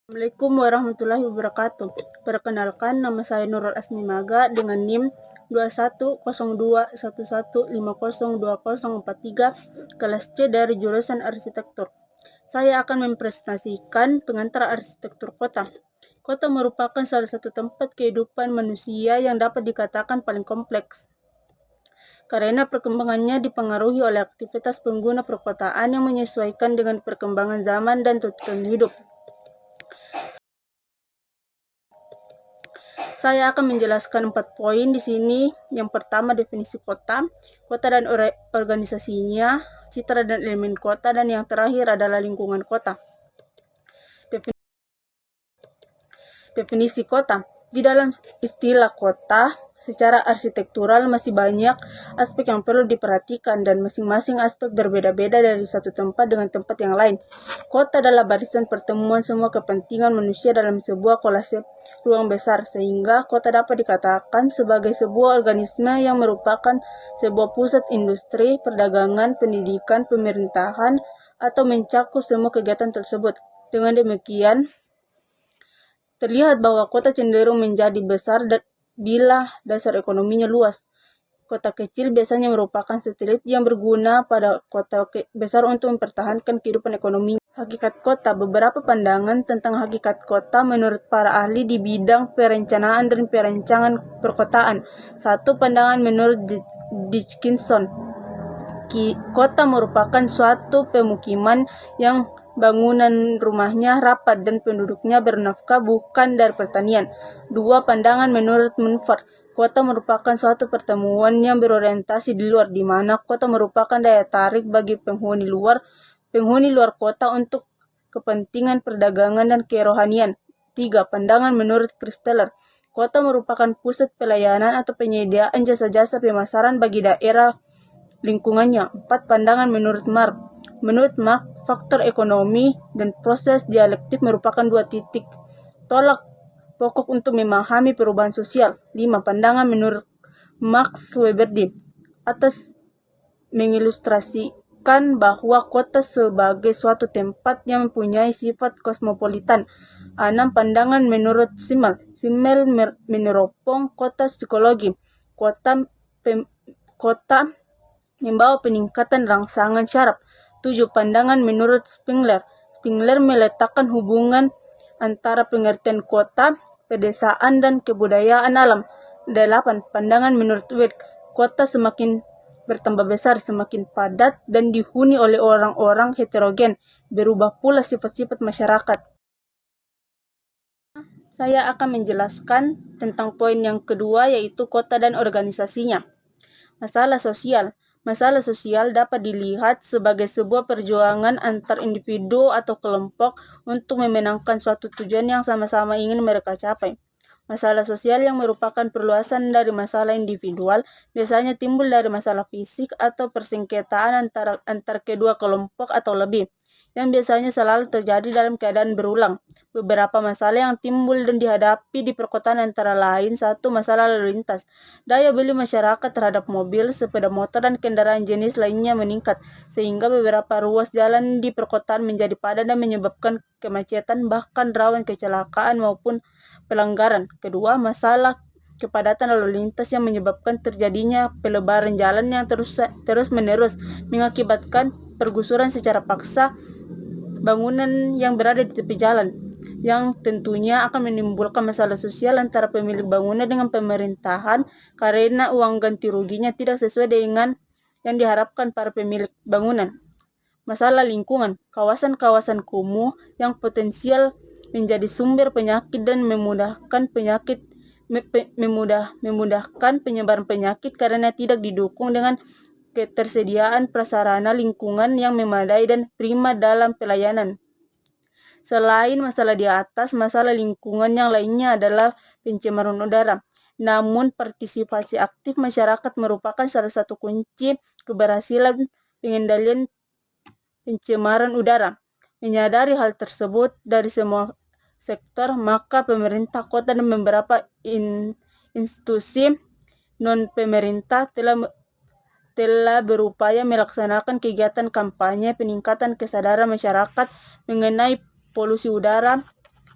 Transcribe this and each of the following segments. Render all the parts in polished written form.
Assalamualaikum warahmatullahi wabarakatuh. Perkenalkan, nama saya Nurul Asmi Maga dengan NIM 210211502043 kelas C dari jurusan arsitektur. Saya akan mempresentasikan pengantar arsitektur kota. Kota merupakan salah satu tempat kehidupan manusia yang dapat dikatakan paling kompleks, karena perkembangannya dipengaruhi oleh aktivitas pengguna perkotaan yang menyesuaikan dengan perkembangan zaman dan tuntutan hidup. Saya akan menjelaskan 4 poin di sini. Yang pertama, definisi kota, kota dan organisasinya, citra dan elemen kota, dan yang terakhir adalah lingkungan kota. Definisi kota. Di dalam istilah kota, secara arsitektural masih banyak aspek yang perlu diperhatikan dan masing-masing aspek berbeda-beda dari satu tempat dengan tempat yang lain. Kota adalah barisan pertemuan semua kepentingan manusia dalam sebuah kolase ruang besar, sehingga kota dapat dikatakan sebagai sebuah organisme yang merupakan sebuah pusat industri, perdagangan, pendidikan, pemerintahan, atau mencakup semua kegiatan tersebut. Dengan demikian, terlihat bahwa kota cenderung menjadi besar bila dasar ekonominya luas. Kota kecil biasanya merupakan satelit yang berguna pada kota besar untuk mempertahankan kehidupan ekonomi. Hakikat kota. Beberapa pandangan tentang hakikat kota menurut para ahli di bidang perencanaan dan perancangan perkotaan. Satu pandangan menurut Dickinson, kota merupakan suatu pemukiman yang bangunan rumahnya rapat dan penduduknya bernafkah bukan dari pertanian. Dua pandangan menurut Munford, kota merupakan suatu pertemuan yang berorientasi di luar, di mana kota merupakan daya tarik bagi penghuni luar kota untuk kepentingan perdagangan dan kerohanian. Tiga pandangan menurut Christeller, kota merupakan pusat pelayanan atau penyediaan jasa-jasa pemasaran bagi daerah lingkungannya. Empat pandangan menurut Mark. Menurut Mark, faktor ekonomi dan proses dialektif merupakan dua titik tolak pokok untuk memahami perubahan sosial. 5 pandangan menurut Max Weberdi atas mengilustrasikan bahwa kota sebagai suatu tempat yang mempunyai sifat kosmopolitan. 6 pandangan menurut Simmel. Simmel meneropong kota psikologi. Kota membawa peningkatan rangsangan syaraf. 7 pandangan menurut Spengler. Spengler meletakkan hubungan antara pengertian kota, pedesaan, dan kebudayaan alam. 8 pandangan menurut Weck. Kota semakin bertambah besar, semakin padat, dan dihuni oleh orang-orang heterogen. Berubah pula sifat-sifat masyarakat. Saya akan menjelaskan tentang poin yang kedua, yaitu kota dan organisasinya. Masalah sosial. Masalah sosial dapat dilihat sebagai sebuah perjuangan antar individu atau kelompok untuk memenangkan suatu tujuan yang sama-sama ingin mereka capai. Masalah sosial yang merupakan perluasan dari masalah individual biasanya timbul dari masalah fisik atau persengketaan antar kedua kelompok atau lebih, yang biasanya selalu terjadi dalam keadaan berulang. Beberapa masalah yang timbul dan dihadapi di perkotaan antara lain: 1. Masalah lalu lintas. Daya beli masyarakat terhadap mobil, sepeda motor, dan kendaraan jenis lainnya meningkat, sehingga beberapa ruas jalan di perkotaan menjadi padat dan menyebabkan kemacetan, bahkan rawan kecelakaan maupun pelanggaran. Kedua, masalah kepadatan lalu lintas yang menyebabkan terjadinya pelebaran jalan yang terus-menerus, mengakibatkan pergusuran secara paksa bangunan yang berada di tepi jalan, yang tentunya akan menimbulkan masalah sosial antara pemilik bangunan dengan pemerintahan karena uang ganti ruginya tidak sesuai dengan yang diharapkan para pemilik bangunan. Masalah lingkungan. Kawasan-kawasan kumuh yang potensial menjadi sumber penyakit dan memudahkan penyebaran penyakit karena tidak didukung dengan ketersediaan prasarana lingkungan yang memadai dan prima dalam pelayanan. Selain masalah di atas, masalah lingkungan yang lainnya adalah pencemaran udara. Namun, partisipasi aktif masyarakat merupakan salah satu kunci keberhasilan pengendalian pencemaran udara. Menyadari hal tersebut dari semua sektor, maka pemerintah kota dan beberapa institusi non-pemerintah telah berupaya melaksanakan kegiatan kampanye peningkatan kesadaran masyarakat mengenai polusi udara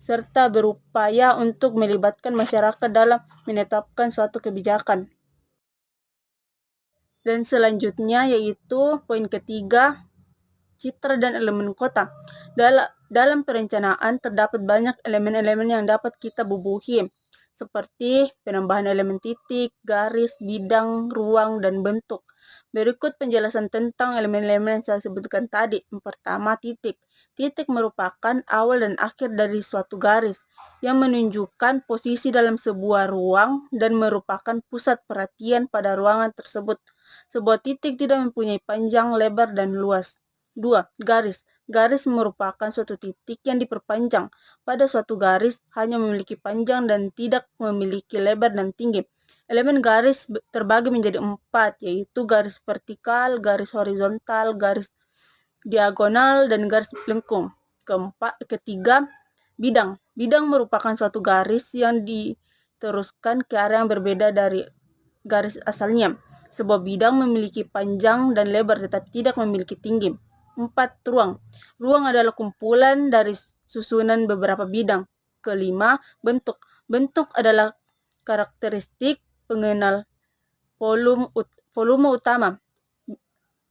serta berupaya untuk melibatkan masyarakat dalam menetapkan suatu kebijakan. Dan selanjutnya yaitu poin ketiga, citra dan elemen kota. Dalam perencanaan terdapat banyak elemen-elemen yang dapat kita bubuhi, seperti penambahan elemen titik, garis, bidang, ruang, dan bentuk. Berikut penjelasan tentang elemen-elemen yang saya sebutkan tadi. Yang pertama, titik. Titik merupakan awal dan akhir dari suatu garis yang menunjukkan posisi dalam sebuah ruang dan merupakan pusat perhatian pada ruangan tersebut. Sebuah titik tidak mempunyai panjang, lebar, dan luas. 2. Garis. Garis merupakan suatu titik yang diperpanjang. Pada suatu garis hanya memiliki panjang dan tidak memiliki lebar dan tinggi. Elemen garis terbagi menjadi 4, yaitu garis vertikal, garis horizontal, garis diagonal, dan garis lengkung. Ketiga, bidang. Bidang merupakan suatu garis yang diteruskan ke area yang berbeda dari garis asalnya. Sebuah bidang memiliki panjang dan lebar tetapi tidak memiliki tinggi. 4. Ruang. Ruang adalah kumpulan dari susunan beberapa bidang. Kelima, bentuk. Bentuk adalah karakteristik pengenal volume utama.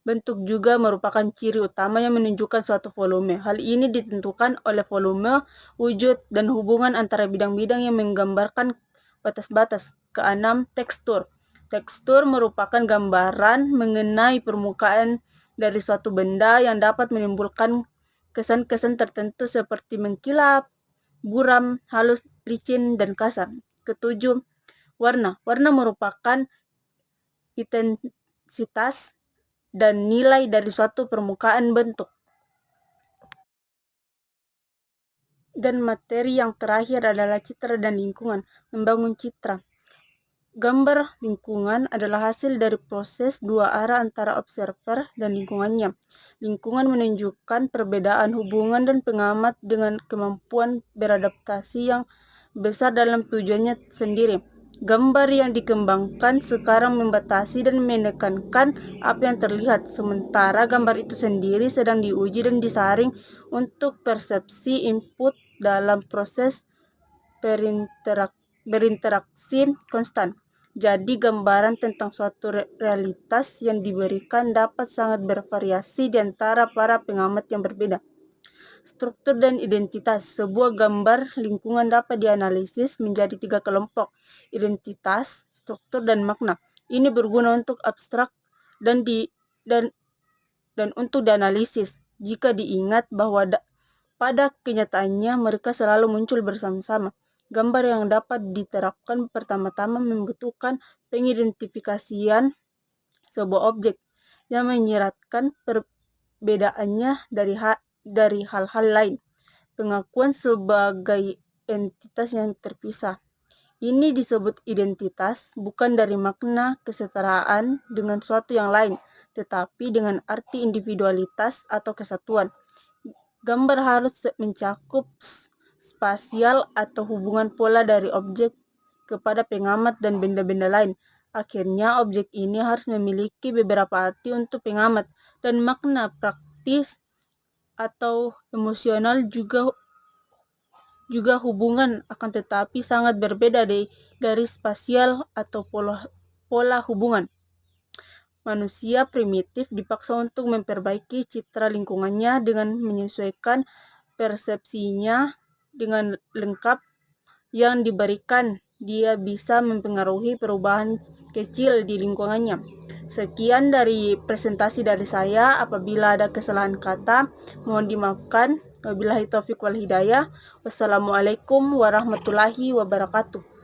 Bentuk juga merupakan ciri utama yang menunjukkan suatu volume. Hal ini ditentukan oleh volume, wujud, dan hubungan antara bidang-bidang yang menggambarkan batas-batas. Keenam, tekstur. Tekstur merupakan gambaran mengenai permukaan dari suatu benda yang dapat menimbulkan kesan-kesan tertentu seperti mengkilap, buram, halus, licin, dan kasar. Ketujuh, warna. Warna merupakan intensitas dan nilai dari suatu permukaan bentuk. Dan materi yang terakhir adalah citra dan lingkungan. Membangun citra. Gambar lingkungan adalah hasil dari proses dua arah antara observer dan lingkungannya. Lingkungan menunjukkan perbedaan hubungan dan pengamat dengan kemampuan beradaptasi yang besar dalam tujuannya sendiri. Gambar yang dikembangkan sekarang membatasi dan menekankan apa yang terlihat, sementara gambar itu sendiri sedang diuji dan disaring untuk persepsi input dalam proses berinteraksi konstan. Jadi gambaran tentang suatu realitas yang diberikan dapat sangat bervariasi di antara para pengamat yang berbeda. Struktur dan identitas. Sebuah gambar lingkungan dapat dianalisis menjadi 3 kelompok: identitas, struktur, dan makna. Ini berguna untuk abstrak dan untuk dianalisis jika diingat bahwa pada kenyataannya mereka selalu muncul bersama-sama. Gambar yang dapat diterapkan pertama-tama membutuhkan pengidentifikasian sebuah objek yang menyiratkan perbedaannya dari hal-hal lain. Pengakuan sebagai entitas yang terpisah. Ini disebut identitas bukan dari makna kesetaraan dengan suatu yang lain, tetapi dengan arti individualitas atau kesatuan. Gambar harus mencakup spasial atau hubungan pola dari objek kepada pengamat dan benda-benda lain. Akhirnya objek ini harus memiliki beberapa arti untuk pengamat dan makna praktis atau emosional juga hubungan, akan tetapi sangat berbeda dari spasial atau pola hubungan. Manusia primitif dipaksa untuk memperbaiki citra lingkungannya dengan menyesuaikan persepsinya dengan lengkap yang diberikan. Dia bisa mempengaruhi perubahan kecil di lingkungannya. Sekian dari presentasi dari saya. Apabila ada kesalahan kata, mohon dimaafkan. Wabillahi taufiq wal hidayah. Wassalamualaikum warahmatullahi wabarakatuh.